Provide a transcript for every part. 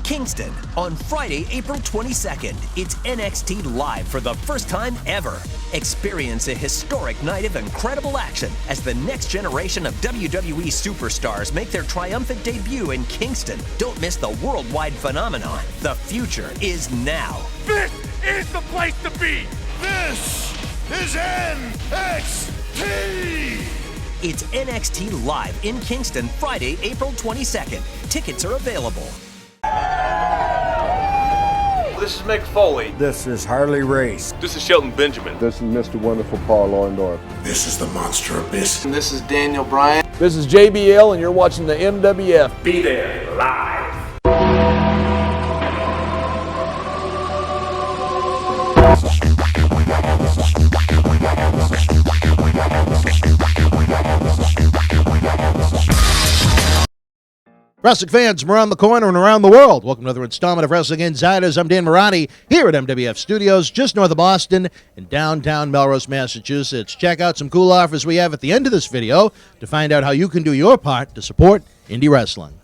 Kingston on Friday, April 22nd. It's NXT Live for the first time ever. Experience a historic night of incredible action as the next generation of WWE superstars make their triumphant debut in Kingston. Don't miss the worldwide phenomenon. The future is now. This is the place to be! This is NXT! It's NXT Live in Kingston, Friday, April 22nd. Tickets are available. This is Mick Foley. This is Harley Race. This is Shelton Benjamin. This is Mr. Wonderful Paul Orndorff. This is the Monster Abyss. And this is Daniel Bryan. This is JBL, and you're watching the MWF. Be there live. Wrestling fans from around the corner and around the world, welcome to another installment of Wrestling Insiders. I'm Dan Marani here at MWF Studios, just north of Boston in downtown Melrose, Massachusetts. Check out some cool offers we have at the end of this video to find out how you can do your part to support indie wrestling.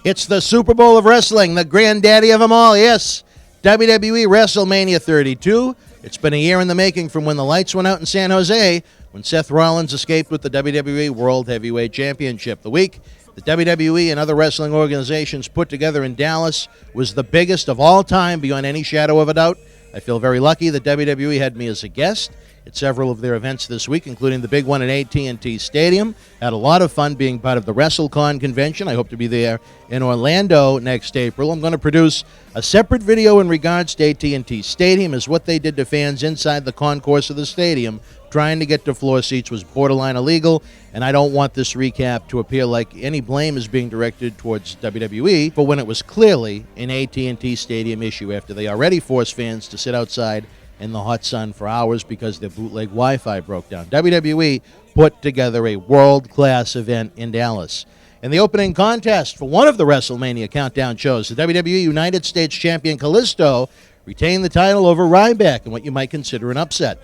It's the Super Bowl of wrestling, the granddaddy of them all, yes, WWE WrestleMania 32. It's been a year in the making from when the lights went out in San Jose, when Seth Rollins escaped with the WWE World Heavyweight Championship. The week the WWE and other wrestling organizations put together in Dallas was the biggest of all time, beyond any shadow of a doubt. I feel very lucky that WWE had me as a guest at several of their events this week, including the big one at AT&T Stadium. Had a lot of fun being part of the WrestleCon convention. I hope to be there in Orlando next April. I'm going to produce a separate video in regards to AT&T Stadium, as what they did to fans inside the concourse of the stadium trying to get to floor seats was borderline illegal, and I don't want this recap to appear like any blame is being directed towards WWE for when it was clearly an AT&T Stadium issue after they already forced fans to sit outside in the hot sun for hours because their bootleg Wi-Fi broke down. WWE put together a world-class event in Dallas. In the opening contest for one of the WrestleMania countdown shows, the WWE United States Champion Kalisto retained the title over Ryback in what you might consider an upset.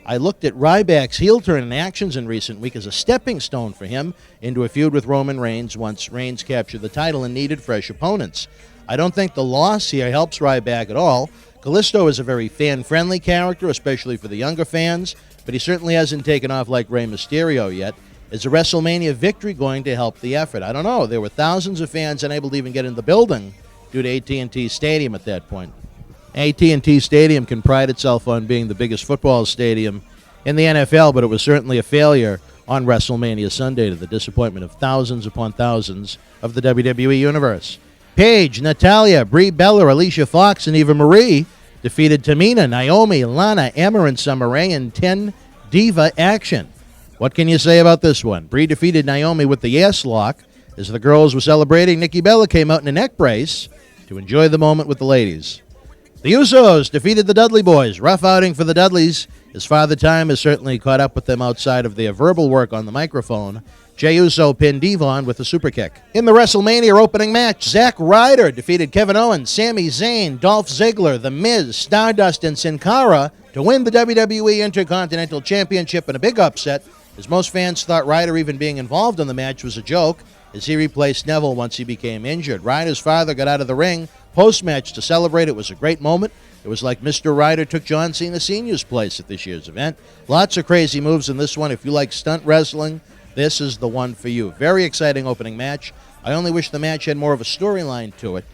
I looked at Ryback's heel turn and actions in recent week as a stepping stone for him into a feud with Roman Reigns once Reigns captured the title and needed fresh opponents. I don't think the loss here helps Ryback at all. Kalisto is a very fan-friendly character, especially for the younger fans, but he certainly hasn't taken off like Rey Mysterio yet. Is a WrestleMania victory going to help the effort? I don't know. There were thousands of fans unable to even get in the building due to AT&T Stadium at that point. AT&T Stadium can pride itself on being the biggest football stadium in the NFL, but it was certainly a failure on WrestleMania Sunday to the disappointment of thousands upon thousands of the WWE Universe. Paige, Natalya, Brie Bella, Alicia Fox, and Eva Marie defeated Tamina, Naomi, Lana, Emma, and Summer Rae in 10 Diva action. What can you say about this one? Brie defeated Naomi with the ass lock. As the girls were celebrating, Nikki Bella came out in a neck brace to enjoy the moment with the ladies. The Usos defeated the Dudley Boys. Rough outing for the Dudleys, as Father Time has certainly caught up with them outside of their verbal work on the microphone. Jey Uso pinned Devon with a super kick. In the WrestleMania opening match, Zack Ryder defeated Kevin Owens, Sami Zayn, Dolph Ziggler, The Miz, Stardust, and Sin Cara to win the WWE Intercontinental Championship in a big upset, as most fans thought Ryder even being involved in the match was a joke, as he replaced Neville once he became injured. Ryder's father got out of the ring post-match to celebrate. It was a great moment. It was like Mr. Ryder took John Cena Sr.'s place at this year's event. Lots of crazy moves in this one. If you like stunt wrestling, this is the one for you. Very exciting opening match. I only wish the match had more of a storyline to it,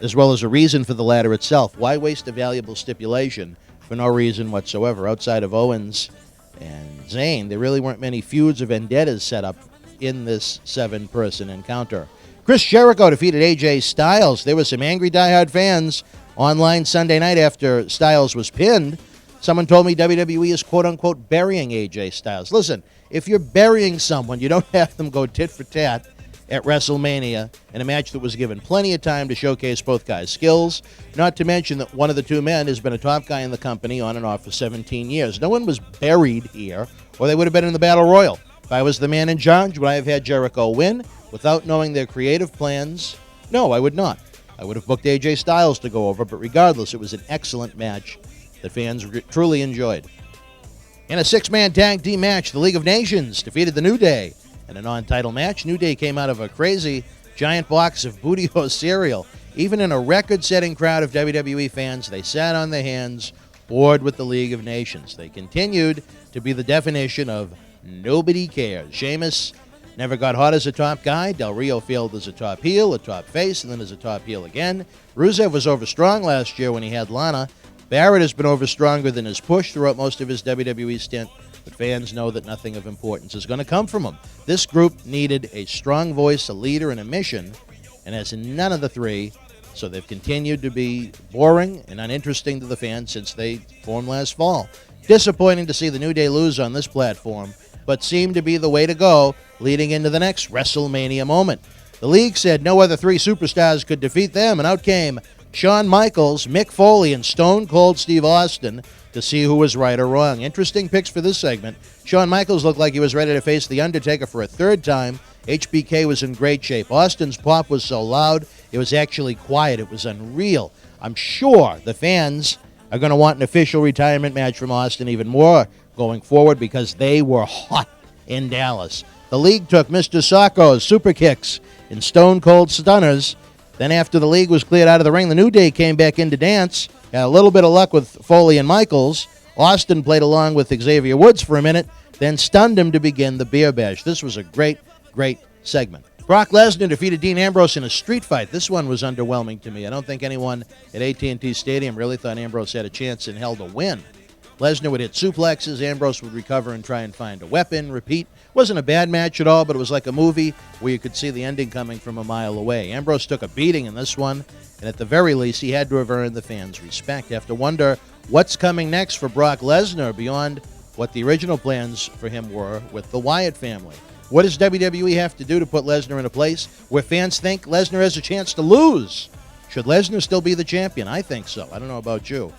as well as a reason for the ladder itself. Why waste a valuable stipulation for no reason whatsoever? Outside of Owens and Zayn, there really weren't many feuds or vendettas set up in this 7-person encounter. Chris Jericho defeated AJ Styles. There were some angry diehard fans online Sunday night after Styles was pinned. Someone told me WWE is quote-unquote burying AJ Styles. Listen, if you're burying someone, you don't have them go tit for tat at WrestleMania in a match that was given plenty of time to showcase both guys' skills, not to mention that one of the two men has been a top guy in the company on and off for 17 years. No one was buried here, or they would have been in the Battle Royal. If I was the man in charge, would I have had Jericho win without knowing their creative plans? No, I would not. I would have booked AJ Styles to go over, but regardless, it was an excellent match that fans truly enjoyed. In a 6-man tag team match, the League of Nations defeated the New Day in a non-title match. New Day came out of a crazy giant box of Booty-O cereal Even in a record-setting crowd of WWE fans, they sat on their hands, bored with the League of Nations. They continued to be the definition of nobody cares. Sheamus never got hot as a top guy. Del Rio failed as a top heel, a top face, and then as a top heel again. Rusev was overstrong last year when he had Lana. Barrett has been overstronger than his push throughout most of his WWE stint, but fans know that nothing of importance is going to come from him. This group needed a strong voice, a leader, and a mission, and has none of the three, so they've continued to be boring and uninteresting to the fans since they formed last fall. Disappointing to see the New Day lose on this platform, but seemed to be the way to go leading into the next WrestleMania moment. The League said no other three superstars could defeat them, and out came Shawn Michaels, Mick Foley, and Stone Cold Steve Austin to see who was right or wrong. Interesting picks for this segment. Shawn Michaels looked like he was ready to face The Undertaker for a third time. HBK was in great shape. Austin's pop was so loud, it was actually quiet. It was unreal. I'm sure the fans are going to want an official retirement match from Austin even more going forward because they were hot in Dallas. The League took Mr. Socko's super kicks and Stone Cold Stunners. Then after the League was cleared out of the ring, the New Day came back in to dance. Had a little bit of luck with Foley and Michaels. Austin played along with Xavier Woods for a minute, then stunned him to begin the beer bash. This was a great segment. Brock Lesnar defeated Dean Ambrose in a street fight. This one was underwhelming to me. I don't think anyone at AT&T Stadium really thought Ambrose had a chance in hell to win. Lesnar would hit suplexes, Ambrose would recover and try and find a weapon, repeat. Wasn't a bad match at all, but it was like a movie where you could see the ending coming from a mile away. Ambrose took a beating in this one, and at the very least, he had to have earned the fans' respect. You have to wonder what's coming next for Brock Lesnar beyond what the original plans for him were with the Wyatt family. What does WWE have to do to put Lesnar in a place where fans think Lesnar has a chance to lose? Should Lesnar still be the champion? I think so. I don't know about you.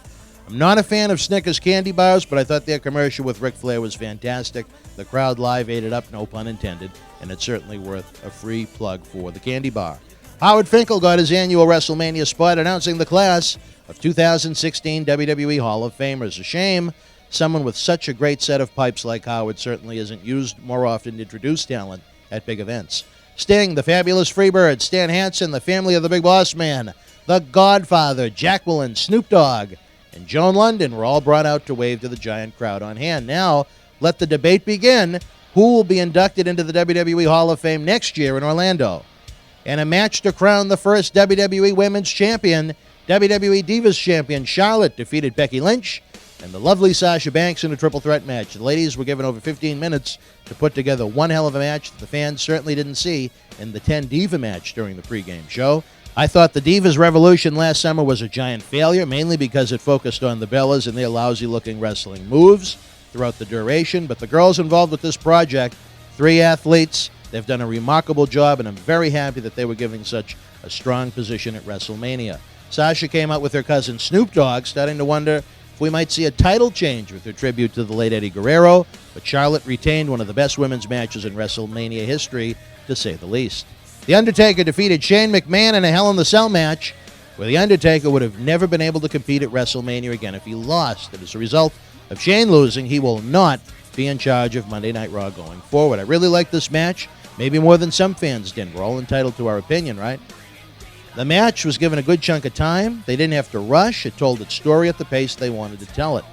I'm not a fan of Snickers candy bars, but I thought their commercial with Ric Flair was fantastic. The crowd live ate it up, no pun intended, and it's certainly worth a free plug for the candy bar. Howard Finkel got his annual WrestleMania spot announcing the class of 2016 WWE Hall of Famers. A shame someone with such a great set of pipes like Howard certainly isn't used more often to introduce talent at big events. Sting, the Fabulous Freebird, Stan Hansen, the family of the Big Boss Man, The Godfather, Jacqueline, Snoop Dogg, and Joan London were all brought out to wave to the giant crowd on hand. Now, let the debate begin. Who will be inducted into the WWE Hall of Fame next year in Orlando? And a match to crown the first WWE Women's Champion, WWE Divas Champion Charlotte defeated Becky Lynch and the lovely Sasha Banks in a triple threat match. The ladies were given over 15 minutes to put together one hell of a match that the fans certainly didn't see in the 10 Diva match during the pregame show. I thought the Divas Revolution last summer was a giant failure, mainly because it focused on the Bellas and their lousy-looking wrestling moves throughout the duration. But the girls involved with this project, 3 athletes, they've done a remarkable job, and I'm very happy that they were given such a strong position at WrestleMania. Sasha came out with her cousin Snoop Dogg, starting to wonder if we might see a title change with her tribute to the late Eddie Guerrero, but Charlotte retained one of the best women's matches in WrestleMania history, to say the least. The Undertaker defeated Shane McMahon in a Hell in the Cell match, where The Undertaker would have never been able to compete at WrestleMania again if he lost. And as a result of Shane losing, he will not be in charge of Monday Night Raw going forward. I really like this match, maybe more than some fans did. We're all entitled to our opinion, right? The match was given a good chunk of time. They didn't have to rush. It told its story at the pace they wanted to tell it.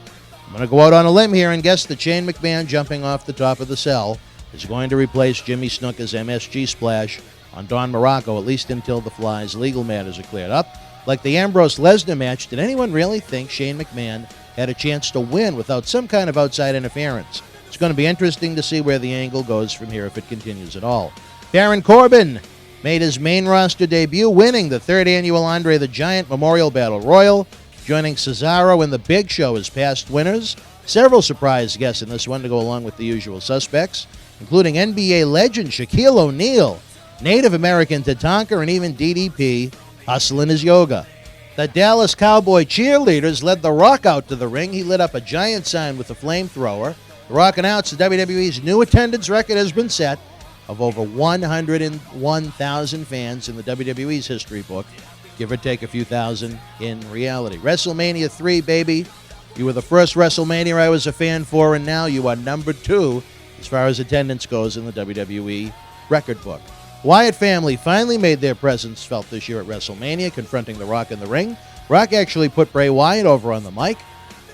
I'm going to go out on a limb here and guess that Shane McMahon jumping off the top of the cell is going to replace Jimmy Snuka's MSG splash on Don Morocco, at least until the Fly's legal matters are cleared up. Like the Ambrose-Lesnar match, did anyone really think Shane McMahon had a chance to win without some kind of outside interference? It's going to be interesting to see where the angle goes from here if it continues at all. Baron Corbin made his main roster debut, winning the 3rd annual Andre the Giant Memorial Battle Royal, joining Cesaro and the Big Show as past winners. Several surprise guests in this one to go along with the usual suspects, including NBA legend Shaquille O'Neal, Native American Tatanka, and even DDP hustling his yoga. The Dallas Cowboy cheerleaders led The Rock out to the ring. He lit up a giant sign with a flamethrower. The Rock announced the WWE's new attendance record has been set of over 101,000 fans in the WWE's history book, give or take a few thousand in reality. WrestleMania 3, baby. You were the first WrestleMania I was a fan for, and now you are number 2 as far as attendance goes in the WWE record book. Wyatt family finally made their presence felt this year at WrestleMania, confronting The Rock in the ring. Rock actually put Bray Wyatt over on the mic,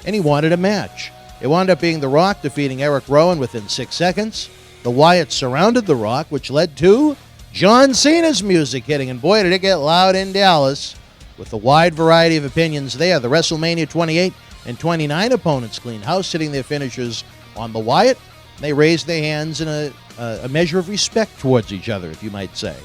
and he wanted a match. It wound up being The Rock defeating Eric Rowan within 6 seconds. The Wyatts surrounded The Rock, which led to John Cena's music hitting, and boy, did it get loud in Dallas. With a wide variety of opinions there, the WrestleMania 28 and 29 opponents cleaned house, hitting their finishers on the Wyatt. They raised their hands in a measure of respect towards each other, if you might say.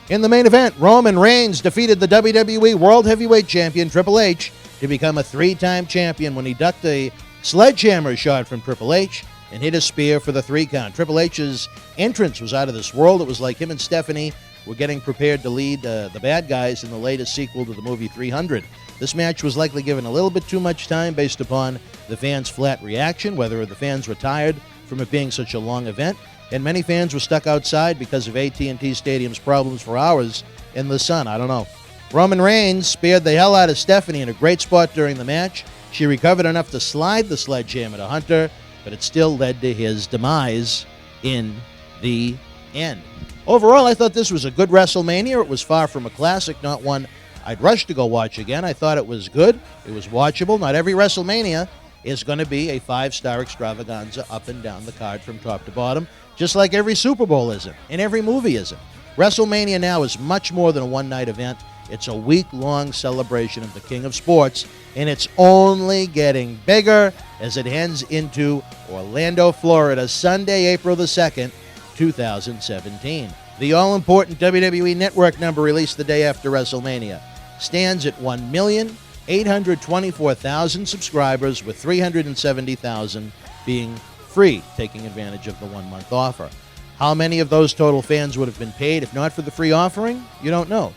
In the main event, Roman Reigns defeated the WWE World Heavyweight Champion Triple H to become a 3-time champion when he ducked a sledgehammer shot from Triple H and hit a spear for the 3 count. Triple H's entrance was out of this world. It was like him and Stephanie were getting prepared to lead the bad guys in the latest sequel to the movie 300. This match was likely given a little bit too much time based upon the fans' flat reaction, whether the fans were tired from it being such a long event, and many fans were stuck outside because of AT&T Stadium's problems for hours in the sun. I don't know. Roman Reigns speared the hell out of Stephanie in a great spot during the match. She recovered enough to slide the sledgehammer to Hunter, but it still led to his demise in the end. Overall, I thought this was a good WrestleMania. It was far from a classic, not one I'd rush to go watch again. I thought it was good. It was watchable. Not every WrestleMania is going to be a 5-star extravaganza up and down the card from top to bottom, just like every Super Bowl isn't, and every movie isn't. WrestleMania now is much more than a one-night event. It's a week-long celebration of the King of Sports, and it's only getting bigger as it heads into Orlando, Florida, Sunday, April the 2nd, 2017. The all-important WWE Network number released the day after WrestleMania stands at 1,824,000 subscribers, with 370,000 being free, taking advantage of the one-month offer. How many of those total fans would have been paid if not for the free offering? You don't know.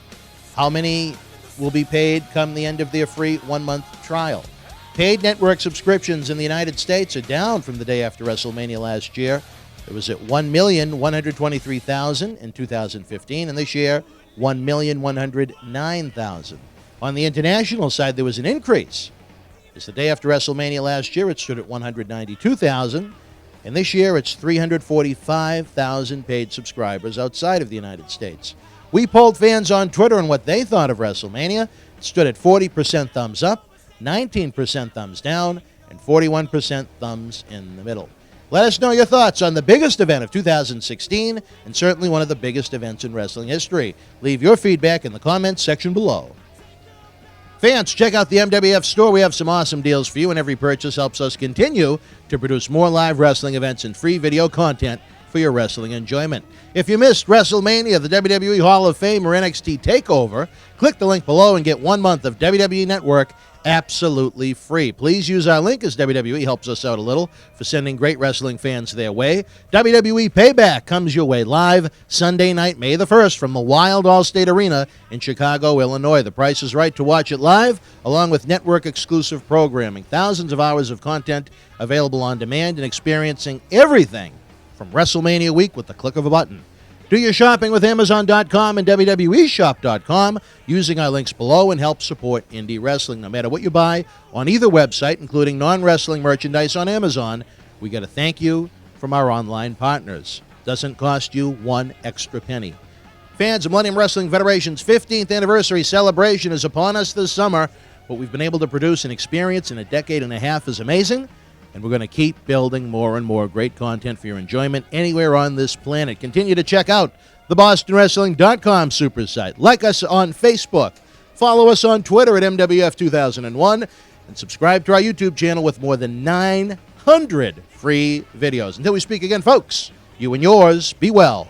How many will be paid come the end of their free one-month trial? Paid network subscriptions in the United States are down from the day after WrestleMania last year. It was at 1,123,000 in 2015, and this year, 1,109,000. On the international side, there was an increase. It's the day after WrestleMania last year, it stood at 192,000, and this year it's 345,000 paid subscribers outside of the United States. We polled fans on Twitter on what they thought of WrestleMania. It stood at 40% thumbs up, 19% thumbs down, and 41% thumbs in the middle. Let us know your thoughts on the biggest event of 2016, and certainly one of the biggest events in wrestling history. Leave your feedback in the comments section below. Fans, check out the MWF store. We have some awesome deals for you, and every purchase helps us continue to produce more live wrestling events and free video content for your wrestling enjoyment. If you missed WrestleMania, the WWE Hall of Fame, or NXT TakeOver, click the link below and get 1 month of WWE Network absolutely free. Please use our link, as WWE helps us out a little for sending great wrestling fans their way. WWE Payback comes your way live Sunday night, May the 1st, from the Wild Allstate Arena in Chicago, Illinois. The price is right to watch it live, along with network-exclusive programming. Thousands of hours of content available on demand, and experiencing everything from WrestleMania week with the click of a button. Do your shopping with Amazon.com and WWE Shop.com using our links below, and help support indie wrestling. No matter what you buy on either website, including non-wrestling merchandise on Amazon, we get a thank you from our online partners. Doesn't cost you one extra penny. Fans, the Millennium Wrestling Federation's 15th anniversary celebration is upon us this summer. What we've been able to produce and experience in a decade and a half is amazing, and we're going to keep building more and more great content for your enjoyment anywhere on this planet. Continue to check out the BostonWrestling.com super site. Like us on Facebook. Follow us on Twitter at MWF2001. And subscribe to our YouTube channel with more than 900 free videos. Until we speak again, folks, you and yours, be well.